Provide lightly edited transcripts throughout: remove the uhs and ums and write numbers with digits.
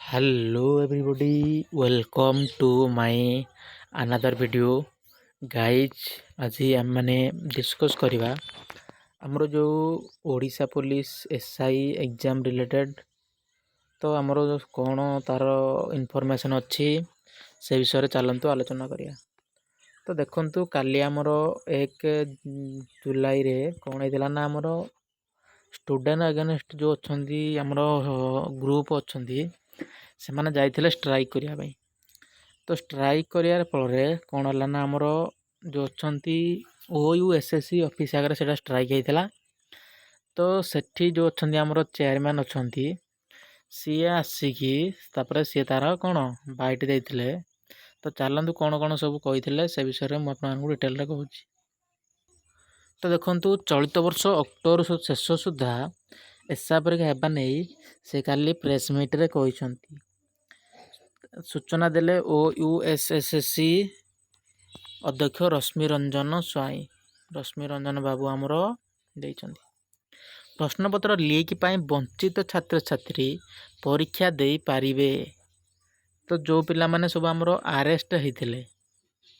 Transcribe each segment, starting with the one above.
Hello everybody, welcome to my another video. Guys, ଆଜି ଆମେ discuss କରିବା ଆମର जो Odisha police SI exam related तो ଆମର कौन तार इनफॉरमेशन अच्छी से विषय चलतु आलोचना करिया। तो देखंतु काली हमर 1 जुलाई रे कौन हेतिला ना हमर स्टूडेंट अगेंस्ट जो अछंती हमर ग्रुप अछंती से माने जाइथिले स्ट्राइक करिया भाई। तो स्ट्राइक करियार फल कौन है ना आमर जो अछंती OUSSC ऑफिस आगे से स्ट्राइक होता। तो सेठी जो अछंती आमर चेयरमैन अछंती सी आसिकी तापर सी तार कौन बाइट देइथिले। तो चलतु कौन कौन सब कही से विषय में आपको डिटेल रे कहूँ। तो देखंतु चलित वर्ष अक्टोबर शेष सुधा एसा परीक्षा हेबा नहीं से काली प्रेस मीट रे कहिसंती सूचना देले OUSSC अध्यक्ष रश्मि रंजन स्वाई। रश्मि रंजन बाबू आमर देइचंती प्रश्नपत्र लीक पाई वंचित छात्र छात्री परीक्षा दे पारिबे। तो जो पिला माने सब आमर अरेस्ट होइथिले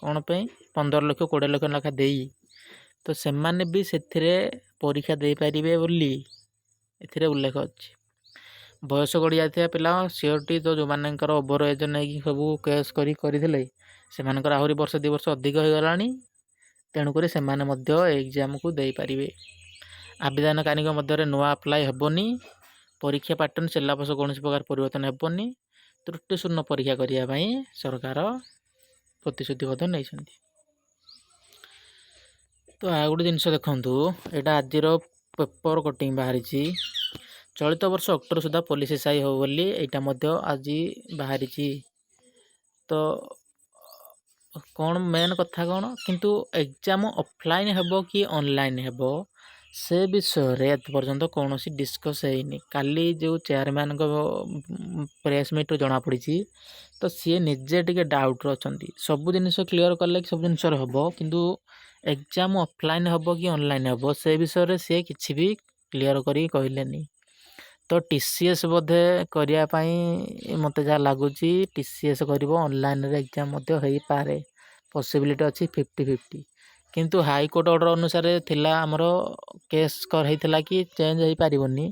कौन पे 15 लाख 20 लाख लेखा देई तो से माने भी सेथिरे परीक्षा दे पारिबे बोली एथिरे उल्लेख अछि। बयस गड़ी जाता पिला सियोरटी तो जो मानकर ओभर एज नहीं सब केस करथिले से मानकर आहुरी वर्ष 2 वर्ष अधिक हो गलानी तेणुक से एग्जाम को दे पारिबे। आवेदनकारी मध्य नुआ अप्लाई हेबनी। परीक्षा पैटर्न सिलेबस कौन प्रकार परिवर्तन हेबनी। त्रुटिशून्य परीक्षा करने सरकार प्रतिश्रुतिबद्ध नहीं। तो आ गोटे जिनस देखंतु एटा आज पेपर कटिंग बाहरी चलित वर्ष अक्टोबर सुधा पुलिस एसआई हो बोली एटा मध्य आज बाहरी। तो कौन मेन कथा कौन किंतु एग्जाम ऑफलाइन हेबो कि ऑनलाइन हेबो से विषय रे पर्यंत कौन सी डिस्कस हैनी। काली जो चेयरमैन को प्रेस मीट जना पड़ी तो सी निजे टिके डाउट रचंती सब जिनिस क्लियर कले सब जिनिस हेबो किंतु एग्जाम ऑफलाइन हेबो कि ऑनलाइन हेबो से विषय रे सी किछि भी क्लियर करी कहलेनी। तो TCS बोधे करिया पाई मते जा लागुची TCS करिवो ऑनलाइन रे एग्जाम मते होई पारे पॉसिबिलिटी अछि 50-50 किंतु हाई कोर्ट ऑर्डर अनुसार थिला हमरो केस कर हेतिला कि चेंज होई पारिबोनी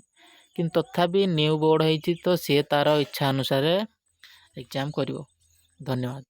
किंतु तथापि न्यू बोर्ड हेछि तो से तार इच्छा अनुसार एग्जाम करिवो। धन्यवाद।